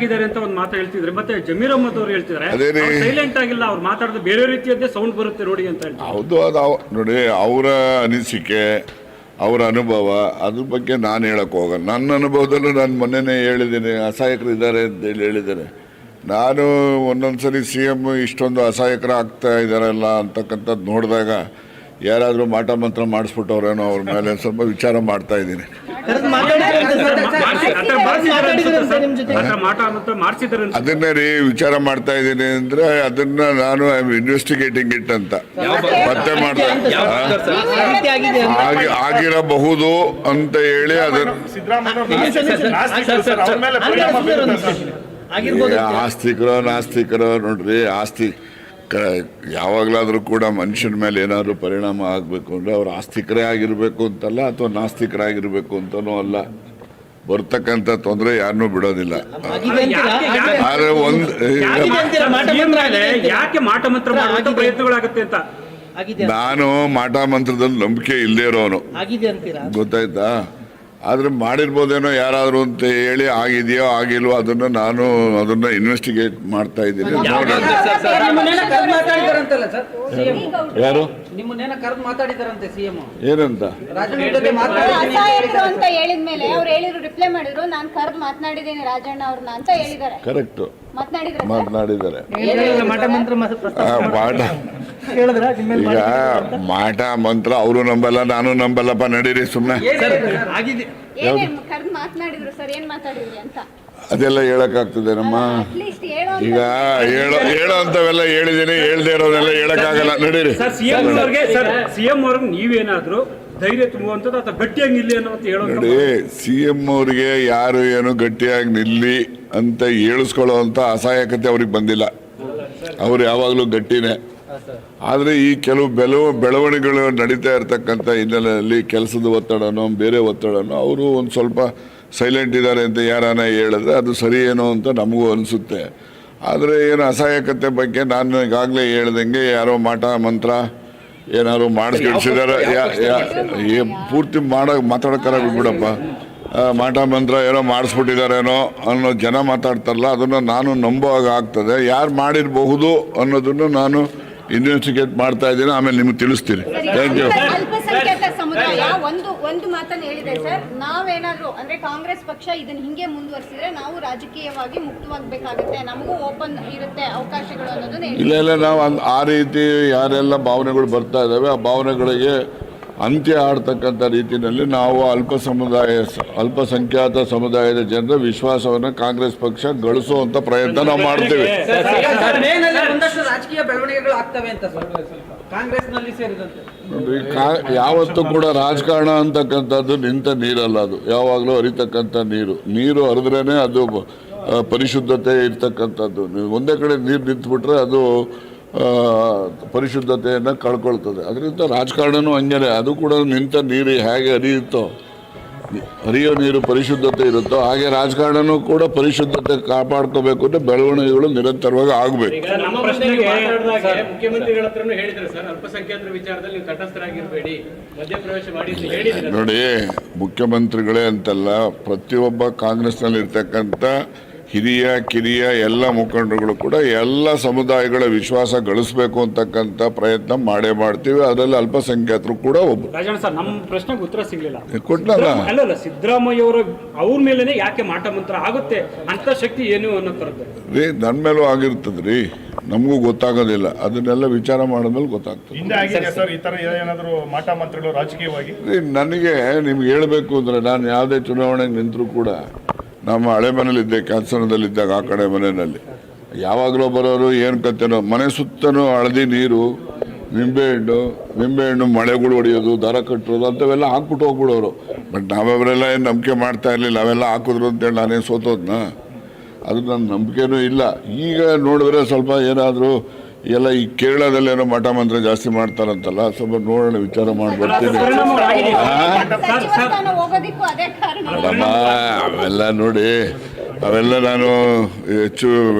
ಇದ್ದಾರೆ ಅಂತ ಒಂದು ಮಾತು ಹೇಳ್ತಿದ್ರೆ, ಮತ್ತೆ ಜಮೀರ್ ಅಹ್ಮದ್ ಅವರು ಹೇಳ್ತಿದ್ದಾರೆ ಸೈಲೆಂಟ್ ಆಗಿಲ್ಲ, ಅವ್ರು ಮಾತಾಡೋದು ಬೇರೆ ರೀತಿಯದ್ದೇ ಸೌಂಡ್ ಬರುತ್ತೆ ನೋಡಿ ಅಂತ ಹೇಳ್ತಾರೆ. ಹೌದು, ಅದು ನೋಡಿ ಅವರ ಅನಿಸಿಕೆ, ಅವರ ಅನುಭವ, ಅದ್ರ ಬಗ್ಗೆ ನಾನು ಹೇಳಕ್ಕೆ ಹೋಗಲ್ಲ. ನನ್ನ ಅನುಭವದಲ್ಲೂ ನಾನು ಮೊನ್ನೆನೇ ಹೇಳಿದ್ದೀನಿ, ಅಸಹಾಯಕರು ಇದ್ದಾರೆ ಅಂತ ಹೇಳಿದ್ದೇನೆ. ನಾನು ಒಂದೊಂದ್ಸರಿ CM ಇಷ್ಟೊಂದು ಅಸಹಾಯಕರು ಆಗ್ತಾ ಇದ್ದಾರಲ್ಲ ಅಂತಕ್ಕಂಥದ್ದು ನೋಡಿದಾಗ ಯಾರಾದರೂ ಮಾಟ ಮಂತ್ರ ಮಾಡಿಸ್ಬಿಟ್ಟವ್ರೇನೋ ಅವ್ರ ಮೇಲೆ ಸ್ವಲ್ಪ ವಿಚಾರ ಮಾಡ್ತಾ ಇದ್ದೀನಿ. ಅದನ್ನೇ ರೀ ವಿಚಾರ ಮಾಡ್ತಾ ಇದ್ದೀನಿ ಅಂದ್ರೆ ಅದನ್ನ ನಾನು ಇನ್ವೆಸ್ಟಿಗೇಟಿಂಗ್ ಇಟ್ ಅಂತ ಪತ್ತೆ ಮಾಡ್ತಾ ಆಗಿರಬಹುದು ಅಂತ ಹೇಳಿ ಅದನ್ನ ಆಸ್ತಿಕರೋ ನಾಸ್ತಿಕರೋ ನೋಡ್ರಿ, ಆಸ್ತಿ ಯಾವಾಗಲಾದರೂ ಕೂಡ ಮನುಷ್ಯನ ಮೇಲೆ ಏನಾದರೂ ಪರಿಣಾಮ ಆಗಬೇಕು ಅಂದರೆ ಅವ್ರು ಆಸ್ತಿಕರೇ ಆಗಿರಬೇಕು ಅಂತಲ್ಲ, ಅಥವಾ ನಾಸ್ತಿಕರಾಗಿರ್ಬೇಕು ಅಂತನೂ ಅಲ್ಲ. ಬರ್ತಕ್ಕಂಥ ತೊಂದರೆ ಯಾರನ್ನೂ ಬಿಡೋದಿಲ್ಲ. ಆದರೆ ನಾನು ಮಾಟ ಮಂತ್ರದಲ್ಲಿ ನಂಬಿಕೆ ಇಲ್ಲದೇ ಇರೋನು, ಗೊತ್ತಾಯ್ತಾ? ಆದ್ರೆ ಮಾಡಿರ್ಬೋದೇನೋ ಯಾರಾದರೂ ಅಂತ ಹೇಳಿ ಆಗಿದೆಯೋ ಆಗಿಲ್ವೋ ಅದನ್ನ ಇನ್ವೆಸ್ಟಿಗೇಟ್ ಮಾಡ್ತಾ ಇದ್ದೀನಿ. ಯಾರು ಏನಂತ ಕರೆಕ್ಟ್ ಮಾತನಾಡಿದ್ದಾರೆ. ಈಗ ಮಾಟ ಮಂತ್ರ ಅವರು ನಂಬಲ್ಲ, ನಾನು ನಂಬಲ್ಲಪ್ಪ, ನಡೀರಿ ಸುಮ್ಮನೆ. ಅದೆಲ್ಲ ಹೇಳಕ್ಕಾಗ್ತದೇನಮ್ಮ? ಈಗ ಹೇಳೋ ಅಂತವೆಲ್ಲ ಹೇಳಿದ್ದೀನಿ, ಹೇಳ್ದೇ ಇರೋದೆಲ್ಲ ಹೇಳಕ್ಕಾಗಲ್ಲ, ನಡೀರಿ. ಸಿಎಂ ಅವ್ರಿಗೆ ನೀವೇನಾದ್ರೂ ಧೈರ್ಯ ತುಂಬುವಂಥದ್ದು ಅಥವಾ ಗಟ್ಟಿಯಾಗಿ ನಿಲ್ಲಿ ಅನ್ನೋ ನೋಡಿ, CM ಅವ್ರಿಗೆ ಯಾರು ಏನು ಗಟ್ಟಿಯಾಗಿ ನಿಲ್ಲಿ ಅಂತ ಹೇಳಿಸ್ಕೊಳ್ಳೋ ಅಸಹಾಯಕತೆ ಅವ್ರಿಗೆ ಬಂದಿಲ್ಲ. ಅವ್ರು ಯಾವಾಗಲೂ ಗಟ್ಟಿನೇ. ಆದರೆ ಈ ಕೆಲವು ಬೆಳವಣಿಗೆಗಳು ನಡೀತಾ ಇರ್ತಕ್ಕಂಥ ಹಿನ್ನೆಲೆಯಲ್ಲಿ ಕೆಲಸದ ಒತ್ತಡನೋ ಬೇರೆ ಒತ್ತಡನೋ ಅವರು ಒಂದು ಸ್ವಲ್ಪ ಸೈಲೆಂಟ್ ಇದ್ದಾರೆ ಅಂತ ಯಾರಾನ ಹೇಳಿದ್ರೆ ಅದು ಸರಿ ಏನೋ ಅಂತ ನಮಗೂ ಅನಿಸುತ್ತೆ. ಆದರೆ ಏನು ಅಸಹಾಯಕತೆ ಬಗ್ಗೆ ನಾನು ಈಗಾಗಲೇ ಹೇಳ್ದಂಗೆ ಯಾರೋ ಮಾಟ ಮಂತ್ರ ಏನಾದ್ರು ಮಾಡಿಸ್ಕಿಡ್ಸಿದಾರೆ, ಪೂರ್ತಿ ಮಾತಾಡೋಕ್ಕಾರ ಬಿಡಪ್ಪ, ಮಾಟ ಮಂತ್ರ ಏನೋ ಮಾಡಿಸ್ಬಿಟ್ಟಿದಾರೇನೋ ಅನ್ನೋ ಜನ ಮಾತಾಡ್ತಾರಲ್ಲ, ಅದನ್ನು ನಾನು ನಂಬುವಾಗ ಆಗ್ತದೆ. ಯಾರು ಮಾಡಿರಬಹುದು ಅನ್ನೋದನ್ನು ನಾನು ಇನ್ವೆಸ್ಟಿಗೇಟ್ ಮಾಡ್ತಾ ಇದ್ದೀನಿ, ಆಮೇಲೆ ನಿಮ್ಗೆ ತಿಳಿಸ್ತೀನಿ. Thank you. ಒಂದು ಮಾತನ್ನು ಹೇಳಿದೆ ಸರ್, ನಾವೇನಾದ್ರೂ ಅಂದ್ರೆ ಕಾಂಗ್ರೆಸ್ ಪಕ್ಷ ಇದನ್ನ ಹಿಂಗೆ ಮುಂದುವರಿಸಿದ್ರೆ ನಾವು ರಾಜಕೀಯವಾಗಿ ಮುಕ್ತವಾಗಬೇಕಾಗುತ್ತೆ, ನಮಗೂ ಓಪನ್ ಇರುತ್ತೆ ಅವಕಾಶಗಳು ಅನ್ನೋದನ್ನ ಇಲ್ಲ, ನಾವು ಆ ರೀತಿ ಯಾರೆಲ್ಲ ಭಾವನೆಗಳು ಬರ್ತಾ ಇದ್ದಾವೆ ಆ ಭಾವನೆಗಳಿಗೆ ಅಂತ್ಯ ಆಡ್ತಕ್ಕಂಥ ರೀತಿಯಲ್ಲಿ ನಾವು ಅಲ್ಪಸಂಖ್ಯಾತ ಸಮುದಾಯದ ಜನರ ವಿಶ್ವಾಸವನ್ನು ಕಾಂಗ್ರೆಸ್ ಪಕ್ಷ ಗಳಿಸುವಂತ ಪ್ರಯತ್ನ ನಾವು ಮಾಡ್ತೇವೆ. ಯಾವತ್ತೂ ಕೂಡ ರಾಜಕಾರಣ ಅಂತಕ್ಕಂಥದ್ದು ನಿಂತ ನೀರಲ್ಲ, ಅದು ಯಾವಾಗಲೂ ಹರಿತಕ್ಕಂಥ ನೀರು ಹರಿದ್ರೇನೆ ಅದು ಪರಿಶುದ್ಧತೆ ಇರ್ತಕ್ಕಂಥದ್ದು. ಒಂದೇ ಕಡೆ ನೀರು ನಿಂತ್ಬಿಟ್ರೆ ಅದು ಪರಿಶುದ್ಧತೆಯನ್ನು ಕಳ್ಕೊಳ್ತದೆ. ಅದರಿಂದ ರಾಜಕಾರಣನೂ ಹಂಗೇನೆ, ಅದು ಕೂಡ ನಿಂತ ನೀರು ಹೇಗೆ ಹರಿಯೋ ನೀರು ಪರಿಶುದ್ಧತೆ ಇರುತ್ತೋ ಹಾಗೆ ರಾಜಕಾರಣನೂ ಕೂಡ ಪರಿಶುದ್ಧತೆ ಕಾಪಾಡ್ಕೋಬೇಕು ಅಂದ್ರೆ ಬೆಳವಣಿಗೆಗಳು ನಿರಂತರವಾಗಿ ಆಗಬೇಕು. ನೋಡಿ, ಮುಖ್ಯಮಂತ್ರಿಗಳೇ ಅಂತಲ್ಲ, ಪ್ರತಿಯೊಬ್ಬ ಕಾಂಗ್ರೆಸ್ನಲ್ಲಿ ಇರ್ತಕ್ಕಂಥ ಹಿರಿಯ ಕಿರಿಯ ಎಲ್ಲ ಮುಖಂಡರುಗಳು ಕೂಡ ಎಲ್ಲ ಸಮುದಾಯಗಳ ವಿಶ್ವಾಸ ಗಳಿಸಬೇಕು ಅಂತಕ್ಕಂಥ ಪ್ರಯತ್ನ ಮಾಡೇ ಮಾಡ್ತೀವಿ. ಅದರಲ್ಲಿ ಅಲ್ಪಸಂಖ್ಯಾತರು ಕೂಡ ಒಬ್ಬರು. ನಮ್ಮ ಪ್ರಶ್ನೆಗೆ ಉತ್ತರ ಸಿಗ್ಲಿಲ್ಲ, ಕೊಟ್ಟಲ್ಲ. ಅಲ್ಲ, ಸಿದ್ದರಾಮಯ್ಯ ಅವರು ಅವ್ರ ಮೇಲೆ ಯಾಕೆ ಮಾಟ ಮಂತ್ರ ಆಗುತ್ತೆ ಅಂತ ಶಕ್ತಿ ಏನು ಅನ್ನೋ ರೀ ನನ್ನ ಮೇಲೂ ಆಗಿರ್ತದ್ರಿ, ನಮಗೂ ಗೊತ್ತಾಗೋದಿಲ್ಲ. ಅದನ್ನೆಲ್ಲ ವಿಚಾರ ಮಾಡಿದ್ಮೇಲೆ ಗೊತ್ತಾಗ್ತದೆ. ನನಗೆ ನಿಮ್ಗೆ ಹೇಳ್ಬೇಕು ಅಂದ್ರೆ, ನಾನು ಯಾವುದೇ ಚುನಾವಣೆಗೆ ನಿಂತರೂ ಕೂಡ ನಮ್ಮ ಹಳೆ ಮನೇಲಿದ್ದೆ, ಕ್ಯಾನ್ಸರ್ನಲ್ಲಿದ್ದಾಗ ಆ ಕಡೆ ಮನೆಯಲ್ಲಿ ಯಾವಾಗಲೂ ಬರೋರು ಏನು ಕತ್ತೇನೋ, ಮನೆ ಸುತ್ತನೂ ಹಳದಿ ನೀರು, ನಿಂಬೆಹಣ್ಣು ಮಳೆಗಳು ಹೊಡೆಯೋದು, ದಾರ ಕಟ್ಟೋದು ಅಂಥವೆಲ್ಲ ಹಾಕ್ಬಿಟ್ಟು ಹೋಗ್ಬಿಡೋರು. ಬಟ್ ನಾವವರೆಲ್ಲ ಏನು ನಂಬಿಕೆ ಮಾಡ್ತಾ ಇರಲಿಲ್ಲ. ಅವೆಲ್ಲ ಹಾಕಿದ್ರು ಅಂತೇಳಿ ನಾನೇನು ಸೋತೋದ್ನ, ಅದು ನನ್ನ ನಂಬಿಕೆನೂ ಇಲ್ಲ. ಈಗ ನೋಡಿದ್ರೆ ಸ್ವಲ್ಪ ಏನಾದರೂ ಎಲ್ಲ ಈ ಕೇರಳದಲ್ಲಿ ಏನೋ ಮಠ ಮಂತ್ರ ಜಾಸ್ತಿ ಮಾಡ್ತಾರಂತಲ್ಲ, ಸ್ವಲ್ಪ ನೋಡೋಣ, ವಿಚಾರ ಮಾಡಿ ಬರ್ತೀನಿ. ಅವೆಲ್ಲ ನೋಡಿ, ಅವೆಲ್ಲ ನಾನು ಹೆಚ್ಚು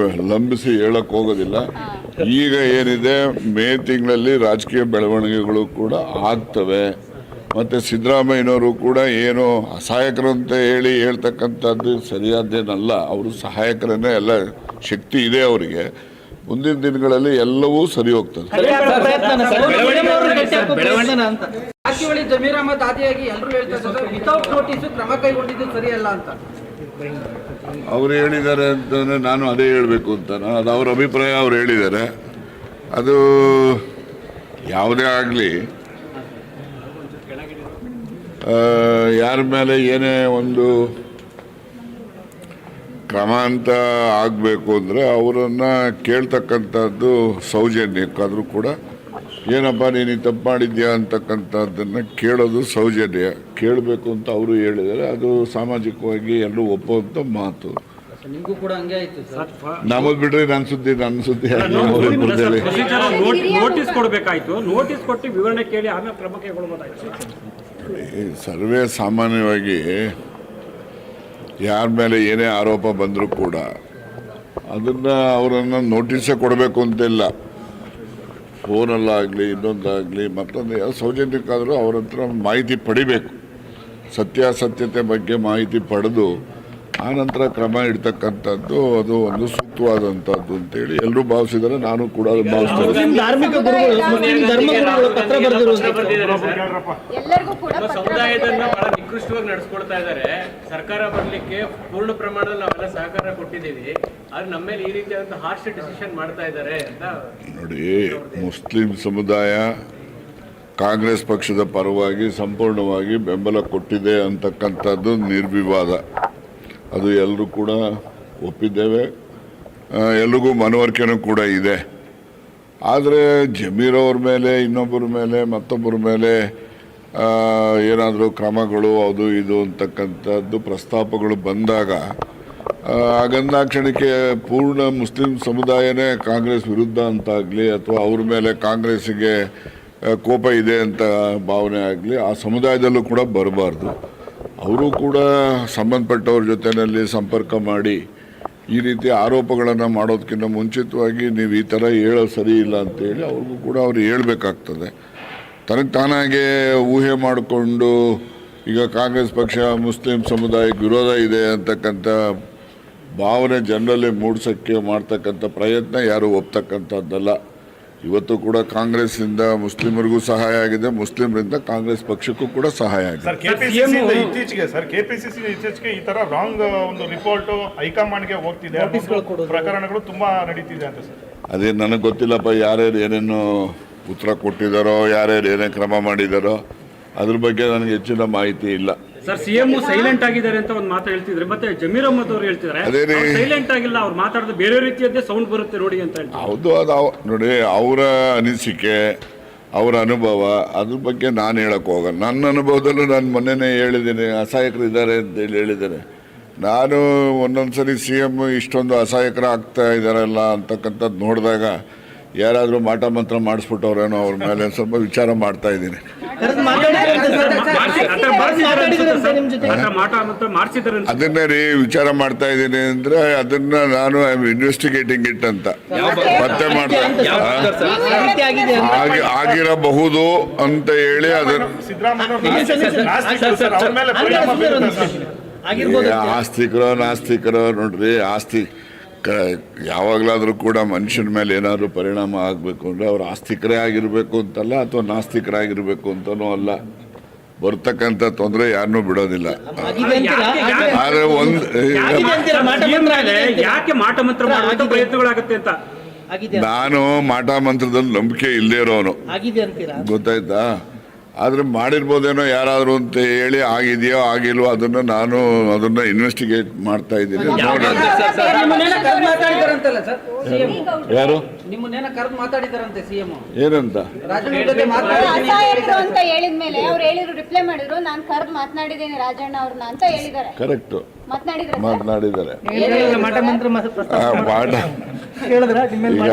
ಲಂಬಿಸಿ ಹೇಳಕ್ ಹೋಗೋದಿಲ್ಲ. ಈಗ ಏನಿದೆ, ಮೇ ತಿಂಗಳಲ್ಲಿ ರಾಜಕೀಯ ಬೆಳವಣಿಗೆಗಳು ಕೂಡ ಆಗ್ತವೆ. ಮತ್ತು ಸಿದ್ದರಾಮಯ್ಯನವರು ಕೂಡ ಏನು ಅಸಹಾಯಕರು ಅಂತ ಹೇಳ್ತಕ್ಕಂಥದ್ದು ಸರಿಯಾದ್ದೇನಲ್ಲ. ಅವರು ಸಹಾಯಕರನ್ನೇ, ಎಲ್ಲ ಶಕ್ತಿ ಇದೆ ಅವರಿಗೆ. ಮುಂದಿನ ದಿನಗಳಲ್ಲಿ ಎಲ್ಲವೂ ಸರಿ ಹೋಗ್ತದೆ. ಜಾರಕಿಹೊಳಿ ಜಮೀರ್ ಅಹಮದ್ ಆದಿಯಾಗಿ ಎಲ್ಲರೂ ಹೇಳ್ತಾರೆ ವಿತೌಟ್ ನೋಟಿಸ್ ಕ್ರಮ ಕೈಗೊಂಡಿದ್ದು ಸರಿಯಲ್ಲ ಅಂತ ಅವ್ರು ಹೇಳಿದ್ದಾರೆ ಅಂತಂದರೆ ನಾನು ಅದೇ ಹೇಳಬೇಕು ಅಂತ, ಅದು ಅವ್ರ ಅಭಿಪ್ರಾಯ. ಅವ್ರು ಹೇಳಿದ್ದಾರೆ. ಅದು ಯಾವುದೇ ಆಗಲಿ, ಯಾರ ಮೇಲೆ ಏನೇ ಒಂದು ಕ್ರಮ ಅಂತ ಆಗಬೇಕು ಅಂದರೆ ಅವರನ್ನು ಕೇಳ್ತಕ್ಕಂಥದ್ದು ಸೌಜನ್ಯಕ್ಕಾದರೂ ಕೂಡ, ಏನಪ್ಪ ನೀನು ತಪ್ಪು ಮಾಡಿದ್ಯಾ ಅಂತಕ್ಕಂಥದ್ದನ್ನು ಕೇಳೋದು ಸೌಜನ್ಯ. ಕೇಳಬೇಕು ಅಂತ ಅವರು ಹೇಳಿದ್ದಾರೆ. ಅದು ಸಾಮಾಜಿಕವಾಗಿ ಎಲ್ಲರೂ ಒಪ್ಪುವಂಥ ಮಾತು. ನಿಮಗೂ ಕೂಡ ಹಂಗೆ ಆಯ್ತು ಸರ್. ನಮ್ಮದು ಬಿಡ್ರಿ, ನನ್ನ ಸುದ್ದಿ ನೋಟಿಸ್ ಕೊಡಬೇಕಾಯ್ತು. ನೋಟಿಸ್ ಕೊಟ್ಟು ವಿವರಣೆ ಕೇಳಿ ಆಮೇಲೆ ಕ್ರಮ ಕೈಗೊಳ್ಳಬಹುದಾಯ್ತು. ಸರ್ವೇ ಸಾಮಾನ್ಯವಾಗಿ ಯಾರ ಮೇಲೆ ಏನೇ ಆರೋಪ ಬಂದರೂ ಕೂಡ ಅದನ್ನು ಅವರನ್ನು ನೋಟಿಸೇ ಕೊಡಬೇಕು ಅಂತಿಲ್ಲ. ಫೋನಲ್ಲಾಗಲಿ, ಇನ್ನೊಂದಾಗಲಿ, ಮತ್ತೊಂದು ಸೌಜನ್ಯಕ್ಕಾದರೂ ಅವ್ರ ಹತ್ರ ಮಾಹಿತಿ ಪಡಿಬೇಕು. ಸತ್ಯಾಸತ್ಯತೆ ಬಗ್ಗೆ ಮಾಹಿತಿ ಪಡೆದು ಆನಂತರ ಕ್ರಮ ಇಡ್ತಕ್ಕಂಥದ್ದು ಅದು ಒಂದು ಸೂಕ್ತವಾದಂಥದ್ದು ಅಂತೇಳಿ ಎಲ್ಲರೂ ಭಾವಿಸಿದರೆ ನಾನು ಕೂಡ ಅದು ಭಾವಿಸ್ತೇನೆ. ಸಮುದಾಯದನ್ನ ಬಹಳ ನಿಕೃಷ್ಟವಾಗಿ ನಡೆಸ್ಕೊಡ್ತಾ ಇದ್ದಾರೆ. ಸರ್ಕಾರ ಬರ್ಲಿಕ್ಕೆ ಪೂರ್ಣ ಪ್ರಮಾಣದಲ್ಲಿ ನಾವೆಲ್ಲ ಸಹಕಾರ ಕೊಟ್ಟಿದ್ದೀವಿ, ಆದ್ರೆ ನಮ್ಮ ಮೇಲೆ ಈ ರೀತಿಯಾದಂತಹ ಹಾರ್ಶ್ ಡಿಸಿಷನ್ ಮಾಡ್ತಾ ಇದ್ದಾರೆ ಅಂತ. ನೋಡಿ, ಮುಸ್ಲಿಂ ಸಮುದಾಯ ಕಾಂಗ್ರೆಸ್ ಪಕ್ಷದ ಪರವಾಗಿ ಸಂಪೂರ್ಣವಾಗಿ ಬೆಂಬಲ ಕೊಟ್ಟಿದೆ ಅಂತಕ್ಕಂಥದ್ದು ನಿರ್ವಿವಾದ. ಅದು ಎಲ್ಲರೂ ಕೂಡ ಒಪ್ಪಿದ್ದೇವೆ. ಎಲ್ರಿಗೂ ಮನವರಿಕೆನೂ ಕೂಡ ಇದೆ. ಆದರೆ ಜಮೀರ್ ಅವ್ರ ಮೇಲೆ, ಇನ್ನೊಬ್ಬರ ಮೇಲೆ, ಮತ್ತೊಬ್ಬರ ಮೇಲೆ ಏನಾದರೂ ಕ್ರಮಗಳು ಅದು ಇದು ಅಂತಕ್ಕಂಥದ್ದು ಪ್ರಸ್ತಾಪಗಳು ಬಂದಾಗ ಆಗಂದಾಕ್ಷಣಕ್ಕೆ ಪೂರ್ಣ ಮುಸ್ಲಿಂ ಸಮುದಾಯನೇ ಕಾಂಗ್ರೆಸ್ ವಿರುದ್ಧ ಅಂತಾಗಲಿ ಅಥವಾ ಅವ್ರ ಮೇಲೆ ಕಾಂಗ್ರೆಸ್ಸಿಗೆ ಕೋಪ ಇದೆ ಅಂತ ಭಾವನೆ ಆಗಲಿ ಆ ಸಮುದಾಯದಲ್ಲೂ ಕೂಡ ಬರಬಾರ್ದು. ಅವರು ಕೂಡ ಸಂಬಂಧಪಟ್ಟವ್ರ ಜೊತೆಯಲ್ಲಿ ಸಂಪರ್ಕ ಮಾಡಿ ಈ ರೀತಿ ಆರೋಪಗಳನ್ನು ಮಾಡೋದಕ್ಕಿಂತ ಮುಂಚಿತವಾಗಿ ನೀವು ಈ ಥರ ಹೇಳೋದು ಸರಿ ಇಲ್ಲ ಅಂತೇಳಿ ಅವ್ರಿಗೂ ಕೂಡ ಅವ್ರು ಹೇಳಬೇಕಾಗ್ತದೆ. ತನಗೆ ತಾನಾಗೆ ಊಹೆ ಮಾಡಿಕೊಂಡು ಈಗ ಕಾಂಗ್ರೆಸ್ ಪಕ್ಷ ಮುಸ್ಲಿಂ ಸಮುದಾಯಕ್ಕೆ ವಿರೋಧ ಇದೆ ಅಂತಕ್ಕಂಥ ಭಾವನೆ ಜನರಲ್ಲಿ ಮೂಡಿಸೋಕ್ಕೆ ಮಾಡ್ತಕ್ಕಂಥ ಪ್ರಯತ್ನ ಯಾರೂ ಒಪ್ತಕ್ಕಂಥದ್ದಲ್ಲ. ಇವತ್ತು ಕೂಡ ಕಾಂಗ್ರೆಸ್ಸಿಂದ ಮುಸ್ಲಿಮರಿಗೂ ಸಹಾಯ ಆಗಿದೆ, ಮುಸ್ಲಿಮರಿಂದ ಕಾಂಗ್ರೆಸ್ ಪಕ್ಷಕ್ಕೂ ಕೂಡ ಸಹಾಯ ಆಗಿದೆ. ಕೆಪಿಸಿಸಿ ಇತ್ತೀಚೆಗೆ ಈ ತರ ರಾಂಗ್ ಒಂದು ರಿಪೋರ್ಟ್ ಹೈಕಮಾಂಡ್ಗೆ ಹೋಗ್ತಿದೆ, ಪ್ರಕರಣಗಳು ತುಂಬಾ ನಡೀತಿದೆ ಅಂತ ಸರ್. ಅದೇ ನನಗೆ ಗೊತ್ತಿಲ್ಲಪ್ಪ, ಯಾರ್ಯಾರು ಏನೇನು ಉತ್ತರ ಕೊಟ್ಟಿದ್ದಾರೋ, ಯಾರ್ಯಾರು ಏನೇ ಕ್ರಮ ಮಾಡಿದಾರೋ ಅದ್ರ ಬಗ್ಗೆ ನನಗೆ ಹೆಚ್ಚಿನ ಮಾಹಿತಿ ಇಲ್ಲ. ಸರ್, ಸಿಎಂ ಸೈಲೆಂಟ್ ಆಗಿದ್ದಾರೆ ಅಂತ ಒಂದು ಮಾತು ಹೇಳ್ತಿದ್ರೆ, ಮತ್ತೆ ಜಮೀರ್ ಅಹಮದ್ ಅವರು ಹೇಳ್ತಿದ್ದಾರೆ ಸೈಲೆಂಟ್ ಆಗಿಲ್ಲ, ಅವ್ರು ಮಾತಾಡೋದು ಬೇರೆ ರೀತಿಯದ್ದೇ ಸೌಂಡ್ ಬರುತ್ತೆ ನೋಡಿ ಅಂತ ಹೇಳಿ. ಹೌದು, ಅದು ನೋಡಿ ಅವರ ಅನಿಸಿಕೆ, ಅವರ ಅನುಭವ, ಅದ್ರ ಬಗ್ಗೆ ನಾನು ಹೇಳಕ್ಕೆ ಹೋಗಲ್ಲ. ನನ್ನ ಅನುಭವದಲ್ಲೂ ನಾನು ಮೊನ್ನೆನೇ ಹೇಳಿದ್ದೇನೆ, ಅಸಹಾಯಕರು ಇದ್ದಾರೆ ಅಂತೇಳಿ ಹೇಳಿದ್ದೇನೆ. ನಾನು ಒಂದೊಂದು ಸರಿ CM ಇಷ್ಟೊಂದು ಅಸಹಾಯಕರು ಆಗ್ತಾ ಇದ್ದಾರಲ್ಲ ಅಂತಕ್ಕಂಥದ್ದು ನೋಡಿದಾಗ ಯಾರಾದರೂ ಮಾಟ ಮಂತ್ರ ಮಾಡಿಸ್ಬಿಟ್ಟವ್ರೇನೋ ಅವ್ರ ಮೇಲೆ ಸ್ವಲ್ಪ ವಿಚಾರ ಮಾಡ್ತಾ ಇದ್ದೀನಿ. ಅದನ್ನೇ ರೀ ವಿಚಾರ ಮಾಡ್ತಾ ಇದ್ದೀನಿ ಅಂದರೆ ಅದನ್ನ ನಾನು ಐ ಆಮ್ ಇನ್ವೆಸ್ಟಿಗೇಟಿಂಗ್ ಇಟ್ ಅಂತ ಪತ್ತೆ ಮಾಡ್ತಾ ಆಗಿರಬಹುದು ಅಂತ ಹೇಳಿ ಅದನ್ನು ಆಸ್ತಿಕರೋ ನಾಸ್ತಿಕರೋ ನೋಡ್ರಿ, ಆಸ್ತಿ ಯಾವಾಗಲಾದರೂ ಕೂಡ ಮನುಷ್ಯನ ಮೇಲೆ ಏನಾದರೂ ಪರಿಣಾಮ ಆಗಬೇಕು ಅಂದರೆ ಅವ್ರು ಆಸ್ತಿಕರೇ ಆಗಿರಬೇಕು ಅಂತಲ್ಲ, ಅಥವಾ ನಾಸ್ತಿಕರಾಗಿರ್ಬೇಕು ಅಂತನೂ ಅಲ್ಲ. ಬರ್ತಕ್ಕಂಥ ತೊಂದರೆ ಯಾರನ್ನೂ ಬಿಡೋದಿಲ್ಲ. ಆದರೆ ಯಾಕೆ ಮಾಟ ಮಂತ್ರ ಮಾಡುವಂತ ಪ್ರಯತ್ನಗಳಾಗುತ್ತೆ ಅಂತ ನಾನು ಮಾಟ ಮಂತ್ರದಲ್ಲಿ ನಂಬಿಕೆ ಇಲ್ಲದೇ ಇರೋನು, ಗೊತ್ತಾಯ್ತಾ? ಆದರೆ ಮಾಡಿರ್ಬೋದೇನೋ ಯಾರಾದರೂ ಅಂತ ಹೇಳಿ ಆಗಿದೆಯೋ ಆಗಿಲ್ವೋ ಅದನ್ನ ಇನ್ವೆಸ್ಟಿಗೇಟ್ ಮಾಡ್ತಾ ಇದ್ದೀನಿ. ಯಾರು ನಿಮ್ಮನ್ನೇನ ಕರೆದು ಮಾತಾಡಿದಾರಂತೆ ಸಿಎಂ ಏನಂತ? ಅಸಹಾಯಕರು ಅಂತ ಹೇಳಿದ್ಮೇಲೆ ಅವ್ರು ಹೇಳಿದ್ರು, ರಿಪ್ಲೈ ಮಾಡಿದ್ರು, ನಾನು ಕರೆದು ಮಾತನಾಡಿದ್ದೇನೆ ರಾಜಣ್ಣ ಅವ್ರನ್ನ ಅಂತ ಹೇಳಿದ್ದಾರೆ. ಕರೆಕ್ಟ್ ಮಾತನಾಡಿದ್ದಾರೆ. ಈಗ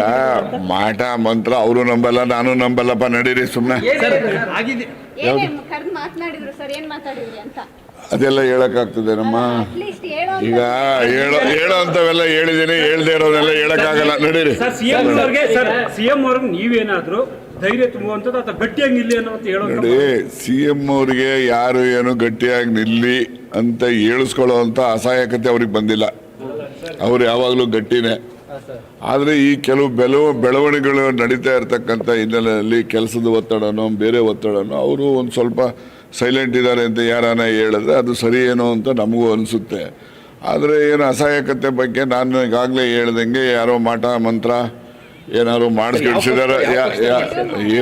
ಮಾಟ ಮಂತ್ರ ಅವರು ನಂಬಲ್ಲ, ನಾನು ನಂಬಲ್ಲಪ್ಪ, ನಡೀರಿ ಸುಮ್ಮನೆ. ಏನೇನು ಕರೆದು ಮಾತನಾಡಿದ್ರು ಸರ್, ಏನ್ ಮಾತಾಡಿದ್ರಿ ಅಂತ? ಅದೆಲ್ಲ ಹೇಳಕ್ಕಾಗ್ತದೆ ನಮ್ಮ ಅಟ್ಲೀಸ್ಟ್ ಹೇಳೋ ಈಗ ಹೇಳೋ ಅಂತವೆಲ್ಲ ಹೇಳಿದ್ದೀನಿ, ಹೇಳ್ದೇ ಇರೋದೆಲ್ಲ ಹೇಳಕ್ಕಾಗಲ್ಲ. ನಡೀರಿ. ಸರ್ ಸಿಎಂ ಅವ್ರಿಗೆ ನೀವೇನಾದ್ರೂ ಧೈರ್ಯ ತುಂಬುವಂಥದ್ದು ಅಥವಾ ಗಟ್ಟಿಯಾಗಿ ನಿಲ್ಲಿ ಅನ್ನೋದು ಹೇಳೋದು ನೋಡಿ, CM ಅವ್ರಿಗೆ ಯಾರು ಏನು ಗಟ್ಟಿಯಾಗಿ ನಿಲ್ಲಿ ಅಂತ ಹೇಳಿಸ್ಕೊಳ್ಳೋವಂಥ ಅಸಹಾಯಕತೆ ಅವ್ರಿಗೆ ಬಂದಿಲ್ಲ. ಅವ್ರು ಯಾವಾಗಲೂ ಗಟ್ಟಿನೇ. ಆದರೆ ಈ ಕೆಲವು ಬೆಳವಣಿಗೆಗಳು ನಡೀತಾ ಇರ್ತಕ್ಕಂಥ ಹಿನ್ನೆಲೆಯಲ್ಲಿ ಕೆಲಸದ ಒತ್ತಡನೋ ಬೇರೆ ಒತ್ತಡನೋ ಅವರು ಒಂದು ಸ್ವಲ್ಪ ಸೈಲೆಂಟ್ ಇದ್ದಾರೆ ಅಂತ ಯಾರಾನ ಹೇಳಿದ್ರೆ ಅದು ಸರಿ ಏನೋ ಅಂತ ನಮಗೂ ಅನಿಸುತ್ತೆ. ಆದರೆ ಏನು ಅಸಹಾಯಕತೆ ಬಗ್ಗೆ ನಾನು ಈಗಾಗಲೇ ಹೇಳ್ದಂಗೆ ಯಾರೋ ಮಾಟ ಮಂತ್ರ ಏನಾದ್ರು ಮಾಡಿಸ್ಕಿಡ್ಸಿದಾರೆ